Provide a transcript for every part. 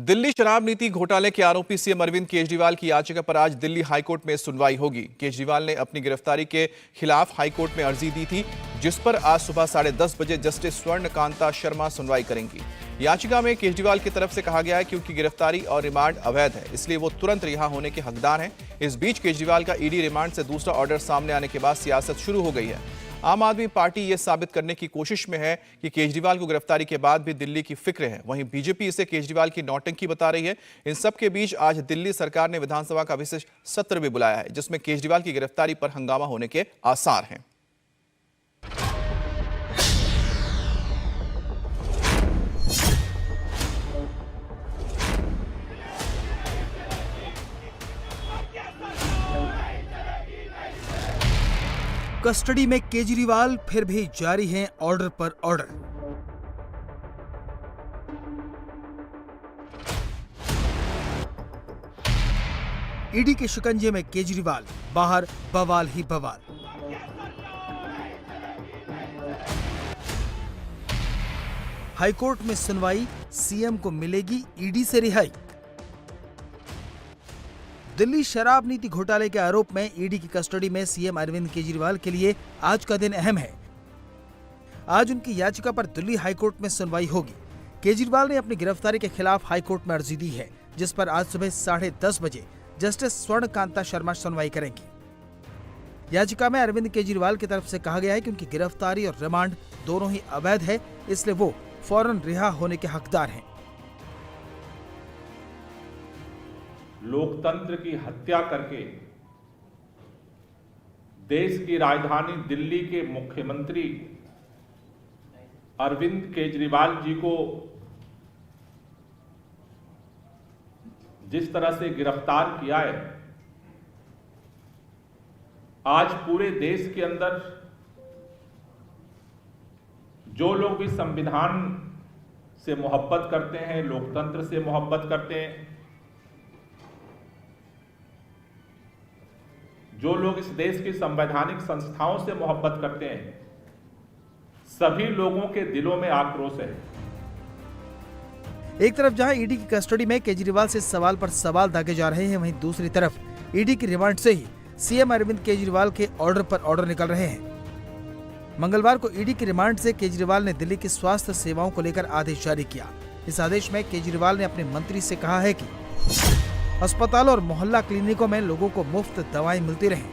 दिल्ली शराब नीति घोटाले के आरोपी सीएम अरविंद केजरीवाल की याचिका पर आज दिल्ली हाईकोर्ट में सुनवाई होगी। केजरीवाल ने अपनी गिरफ्तारी के खिलाफ हाईकोर्ट में अर्जी दी थी, जिस पर आज सुबह 10:30 बजे जस्टिस स्वर्ण कांता शर्मा सुनवाई करेंगी। याचिका में केजरीवाल की तरफ से कहा गया है कि उनकी गिरफ्तारी और रिमांड अवैध है, इसलिए वो तुरंत रिहा होने के हकदार हैं। इस बीच केजरीवाल का ईडी रिमांड से दूसरा ऑर्डर सामने आने के बाद सियासत शुरू हो गई है। आम आदमी पार्टी ये साबित करने की कोशिश में है कि केजरीवाल को गिरफ्तारी के बाद भी दिल्ली की फिक्र है। वहीं बीजेपी इसे केजरीवाल की नौटंकी बता रही है। इन सब के बीच आज दिल्ली सरकार ने विधानसभा का विशेष सत्र भी बुलाया है, जिसमें केजरीवाल की गिरफ्तारी पर हंगामा होने के आसार हैं। कस्टडी में केजरीवाल, फिर भी जारी हैं ऑर्डर पर ऑर्डर। ईडी के शिकंजे में केजरीवाल, बाहर बवाल ही बवाल। हाईकोर्ट में सुनवाई, सीएम को मिलेगी ईडी से रिहाई। दिल्ली शराब नीति घोटाले के आरोप में ईडी की कस्टडी में सीएम अरविंद केजरीवाल के लिए आज का दिन अहम है। आज उनकी याचिका पर दिल्ली हाईकोर्ट में सुनवाई होगी। केजरीवाल ने अपनी गिरफ्तारी के खिलाफ हाईकोर्ट में अर्जी दी है, जिस पर आज सुबह 10:30 बजे जस्टिस स्वर्ण कांता शर्मा सुनवाई करेंगी। याचिका में अरविंद केजरीवाल की तरफ से कहा गया है कि उनकी गिरफ्तारी और रिमांड दोनों ही अवैध है, इसलिए वो फौरन रिहा होने के हकदार हैं। लोकतंत्र की हत्या करके देश की राजधानी दिल्ली के मुख्यमंत्री अरविंद केजरीवाल जी को जिस तरह से गिरफ्तार किया है, आज पूरे देश के अंदर जो लोग भी संविधान से मोहब्बत करते हैं, लोकतंत्र से मोहब्बत करते हैं, जो लोग इस देश की संवैधानिक संस्थाओं से मोहब्बत करते हैं, सभी लोगों के दिलों में आक्रोश है। एक तरफ जहां ईडी की कस्टडी में केजरीवाल से सवाल पर सवाल दागे जा रहे हैं, वहीं दूसरी तरफ ईडी की रिमांड से ही सीएम अरविंद केजरीवाल के ऑर्डर पर ऑर्डर निकल रहे हैं। मंगलवार को ईडी की रिमांड से केजरीवाल ने दिल्ली की स्वास्थ्य सेवाओं को लेकर आदेश जारी किया। इस आदेश में केजरीवाल ने अपने मंत्री से कहा है कि अस्पताल और मोहल्ला क्लिनिकों में लोगों को मुफ्त दवाएं मिलती रहें।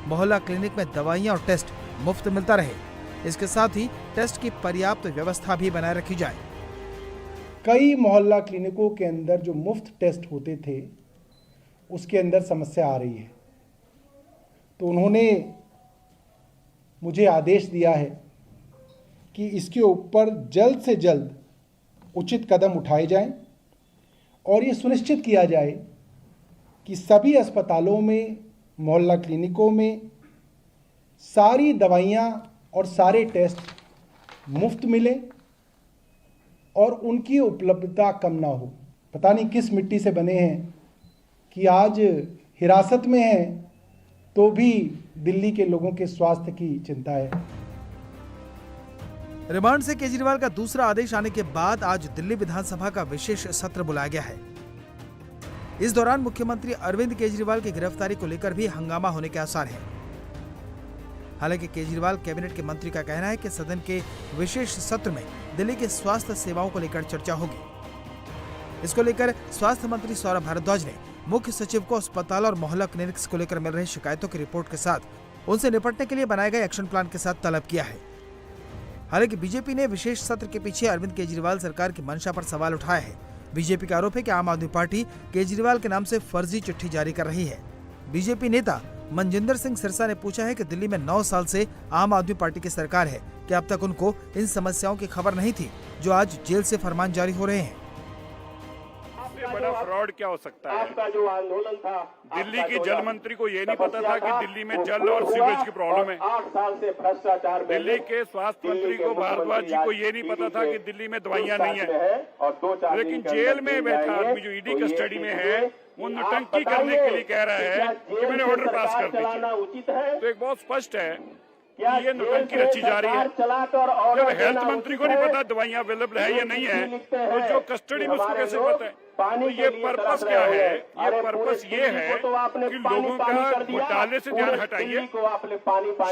मोहल्ला क्लिनिक में दवाइयां और टेस्ट मुफ्त मिलता रहे। इसके साथ ही टेस्ट की पर्याप्त व्यवस्था भी बनाए रखी जाए। कई मोहल्ला क्लिनिकों के अंदर जो मुफ्त टेस्ट होते थे, उसके अंदर समस्या आ रही है, तो उन्होंने मुझे आदेश दिया है कि इसके ऊपर जल्द से जल्द उचित कदम उठाए जाएं और ये सुनिश्चित किया जाए कि सभी अस्पतालों में, मोहल्ला क्लिनिकों में सारी दवाइयाँ और सारे टेस्ट मुफ्त मिले और उनकी उपलब्धता कम ना हो। पता नहीं किस मिट्टी से बने हैं कि आज हिरासत में हैं तो भी दिल्ली के लोगों के स्वास्थ्य की चिंता है। रिमांड से केजरीवाल का दूसरा आदेश आने के बाद आज दिल्ली विधानसभा का विशेष सत्र बुलाया गया है। इस दौरान मुख्यमंत्री अरविंद केजरीवाल की गिरफ्तारी को लेकर भी हंगामा होने के आसार हैं। हालांकि केजरीवाल कैबिनेट के मंत्री का कहना है कि सदन के विशेष सत्र में दिल्ली के स्वास्थ्य सेवाओं को लेकर चर्चा होगी। इसको लेकर स्वास्थ्य मंत्री सौरभ भारद्वाज ने मुख्य सचिव को अस्पताल और मोहल्ला क्लिनिक्स को लेकर मिल रही शिकायतों की रिपोर्ट के साथ उनसे निपटने के लिए बनाए गए एक्शन प्लान के साथ तलब किया है। हालांकि बीजेपी ने विशेष सत्र के पीछे अरविंद केजरीवाल सरकार की मंशा पर सवाल उठाया है। बीजेपी का आरोप है कि आम आदमी पार्टी केजरीवाल के नाम से फर्जी चिट्ठी जारी कर रही है। बीजेपी नेता मनजिंदर सिंह सिरसा ने पूछा है कि दिल्ली में 9 साल से आम आदमी पार्टी की सरकार है, कि अब तक उनको इन समस्याओं की खबर नहीं थी जो आज जेल से फरमान जारी हो रहे हैं। बड़ा फ्रॉड क्या हो सकता है? आपका जो आंदोलन था, दिल्ली की जल मंत्री को ये नहीं पता था कि दिल्ली में जल और सीवेज की प्रॉब्लम है। 8 साल से भ्रष्टाचार। दिल्ली के स्वास्थ्य मंत्री को भारद्वाज जी को ये नहीं पता था कि दिल्ली में दवाइयां नहीं है। लेकिन जेल में बैठा आदमी जो ईडी कस्टडी में है, वो नौटंकी करने के लिए कह रहा है कि मैंने ऑर्डर पास कर दिया। तो एक बहुत स्पष्ट है ये नौटंकी रची जा रही है। जब हेल्थ मंत्री को नहीं पता दवाइयाँ अवेलेबल है या नहीं है, तो जो कस्टडी में उसको कैसे पता है? तो ये पर्पस क्या है? ये पर्पस ये है कि लोगों का घोटाले से ध्यान हटाइए,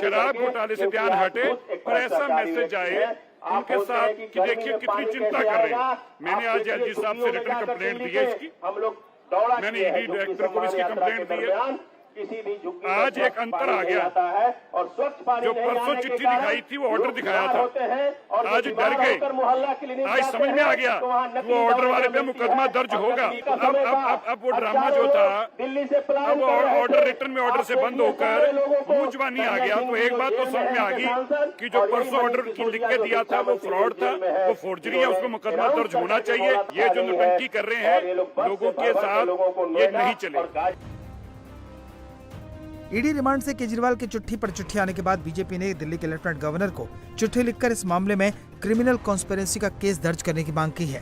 शराब घोटाले से ध्यान हटे और ऐसा मैसेज आए उनके साथ कि देखिए कितनी चिंता कर रहे हैं। मैंने आज एलजी साहब से रिटर्न कंप्लेंट दी है इसकी, मैंने ईडी डायरेक्टर को इसकी कंप्लेंट दी है। आज एक अंतर आ गया, जो परसों चिट्ठी दिखाई थी वो ऑर्डर दिखाया था, आज डर गए। आज समझ में आ गया वो ऑर्डर वाले पे मुकदमा दर्ज होगा। अब वो ड्रामा जो था, अब वो ऑर्डर रिटर्न में ऑर्डर से बंद होकर मुंह जुबानी आ गया। तो एक बात तो समझ में आ गई कि जो परसों ऑर्डर लिख के दिया था वो फ्रॉड था, वो फोर्जरी है, उसको मुकदमा दर्ज होना चाहिए। ये जो नौटंकी कर रहे हैं लोगों के साथ, ये नहीं चलेगा। ईडी रिमांड से केजरीवाल की चिट्ठी पर चिट्ठी आने के बाद बीजेपी ने दिल्ली के लेफ्टिनेंट गवर्नर को चिट्ठी लिखकर इस मामले में क्रिमिनल कॉन्स्पिरेसी का केस दर्ज करने की मांग की है।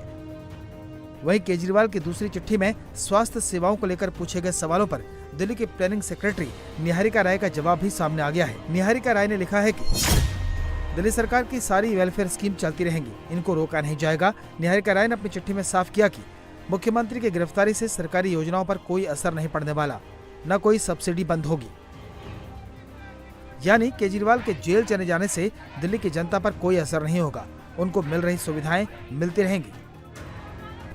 वहीं केजरीवाल की दूसरी चिट्ठी में स्वास्थ्य सेवाओं को लेकर पूछे गए सवालों पर दिल्ली की प्लानिंग सेक्रेटरी निहारिका राय का जवाब भी सामने आ गया है। निहारिका राय ने लिखा है कि दिल्ली सरकार की सारी वेलफेयर स्कीम चलती रहेंगी, इनको रोका नहीं जाएगा। निहारिका राय ने अपनी चिट्ठी में साफ किया कि मुख्यमंत्री की गिरफ्तारी से सरकारी योजनाओं पर कोई असर नहीं पड़ने वाला, न कोई सब्सिडी बंद होगी। यानी केजरीवाल के जेल चले जाने से दिल्ली की जनता पर कोई असर नहीं होगा, उनको मिल रही सुविधाएं मिलती रहेंगी।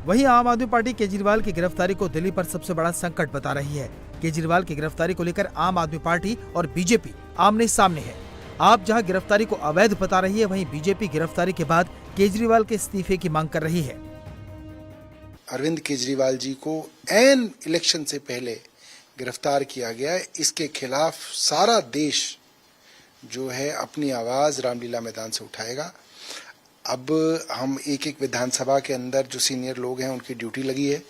वहीं आम आदमी पार्टी केजरीवाल की गिरफ्तारी को दिल्ली पर सबसे बड़ा संकट बता रही है। केजरीवाल की गिरफ्तारी को लेकर आम आदमी पार्टी और बीजेपी आमने सामने है। आप जहां गिरफ्तारी को अवैध बता रही है, वहीं बीजेपी गिरफ्तारी के बाद केजरीवाल के इस्तीफे की मांग कर रही है। अरविंद केजरीवाल जी को ऐन इलेक्शन से पहले गिरफ्तार किया गया है। इसके खिलाफ सारा देश जो है अपनी आवाज रामलीला मैदान से उठाएगा। अब हम एक एक विधानसभा के अंदर जो सीनियर लोग हैं उनकी ड्यूटी लगी है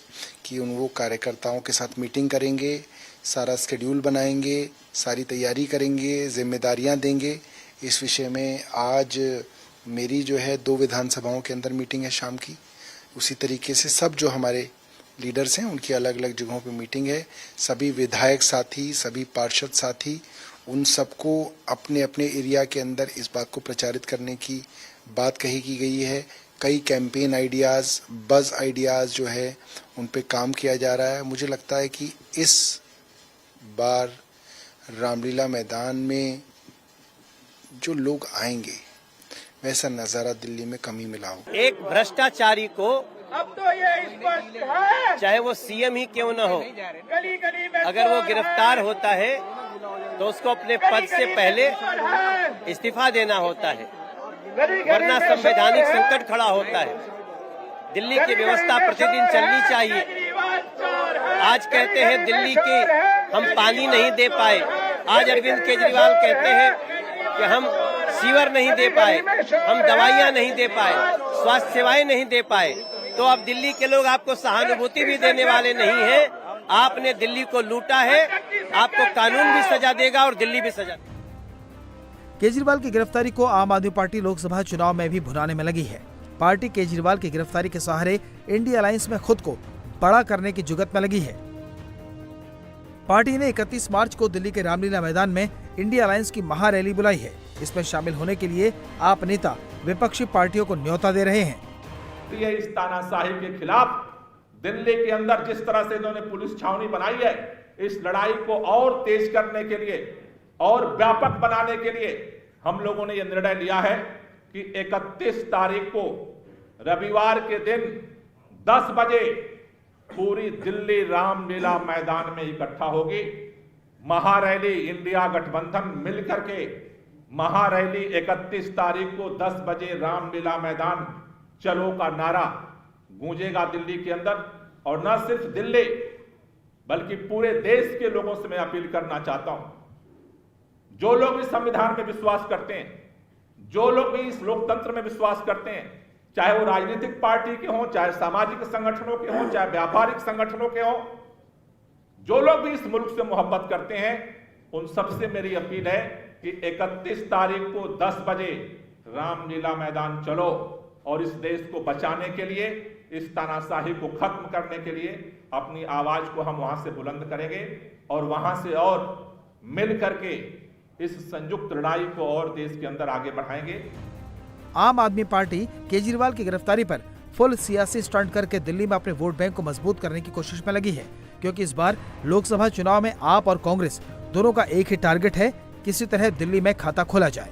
कि वो कार्यकर्ताओं के साथ मीटिंग करेंगे, सारा शेड्यूल बनाएंगे, सारी तैयारी करेंगे, जिम्मेदारियां देंगे। इस विषय में आज मेरी जो है 2 विधानसभाओं के अंदर मीटिंग है शाम की। उसी तरीके से सब जो हमारे लीडर्स हैं उनकी अलग अलग जगहों पे मीटिंग है। सभी विधायक साथी, सभी पार्षद साथी, उन सबको अपने अपने एरिया के अंदर इस बात को प्रचारित करने की बात कही की गई है। कई कैंपेन आइडियाज़, बज़ आइडियाज़ जो है उन पे काम किया जा रहा है। मुझे लगता है कि इस बार रामलीला मैदान में जो लोग आएंगे वैसा नज़ारा दिल्ली में कम ही मिला हो। एक भ्रष्टाचारी को अब तो ये स्पष्ट है, चाहे वो सीएम ही क्यों न हो, अगर वो गिरफ्तार होता है तो उसको अपने पद से पहले इस्तीफा देना होता है, वरना संवैधानिक संकट खड़ा होता है। दिल्ली की व्यवस्था प्रतिदिन चलनी चाहिए। आज कहते हैं दिल्ली की हम पानी नहीं दे पाए, आज अरविंद केजरीवाल कहते हैं कि हम सीवर नहीं दे पाए, हम दवाइयां नहीं दे पाए, स्वास्थ्य सेवाएं नहीं दे पाए। तो अब दिल्ली के लोग आपको सहानुभूति भी देने वाले नहीं हैं। आपने दिल्ली को लूटा है, आपको कानून भी सजा देगा और दिल्ली भी सजा। केजरीवाल की गिरफ्तारी को आम आदमी पार्टी लोकसभा चुनाव में भी भुनाने में लगी है। पार्टी केजरीवाल की गिरफ्तारी के सहारे इंडिया अलायंस में खुद को बड़ा करने की जुगत में लगी है। पार्टी ने 31 मार्च को दिल्ली के रामलीला मैदान में इंडिया अलायंस की महारैली बुलाई है। इसमें शामिल होने के लिए आप नेता विपक्षी पार्टियों को न्योता दे रहे हैं। इस तानाशाही के खिलाफ दिल्ली के अंदर जिस तरह से इन्होंने पुलिस छावनी बनाई है, इस लड़ाई को और तेज करने के लिए और व्यापक बनाने के लिए हम लोगों ने यह निर्णय लिया है कि 31 तारीख को रविवार के दिन 10 बजे पूरी दिल्ली रामलीला मैदान में इकट्ठा होगी। महारैली इंडिया गठबंधन मिलकर के महारैली 31 तारीख को 10 बजे रामलीला मैदान चलो का नारा गूंजेगा दिल्ली के अंदर। और न सिर्फ दिल्ली बल्कि पूरे देश के लोगों से मैं अपील करना चाहता हूं, जो लोग इस संविधान में विश्वास करते हैं, जो लोग भी इस लोकतंत्र में विश्वास करते हैं, चाहे वो राजनीतिक पार्टी के हों, चाहे सामाजिक संगठनों के हों, चाहे व्यापारिक संगठनों के हों, जो लोग भी इस मुल्क से मोहब्बत करते हैं, उन सबसे मेरी अपील है कि 31 तारीख को 10 बजे रामलीला मैदान चलो और इस देश को बचाने के लिए, इस तानाशाही को खत्म करने के लिए अपनी आवाज को हम वहां से बुलंद करेंगे और वहां से और मिल करके इस संयुक्त लड़ाई को और देश के अंदर आगे बढ़ाएंगे। आम आदमी पार्टी केजरीवाल की गिरफ्तारी पर फुल सियासी स्टंट करके दिल्ली में अपने वोट बैंक को मजबूत करने की कोशिश में लगी है, क्योंकि इस बार लोकसभा चुनाव में आप और कांग्रेस दोनों का एक ही टारगेट है, किसी तरह दिल्ली में खाता खोला जाए।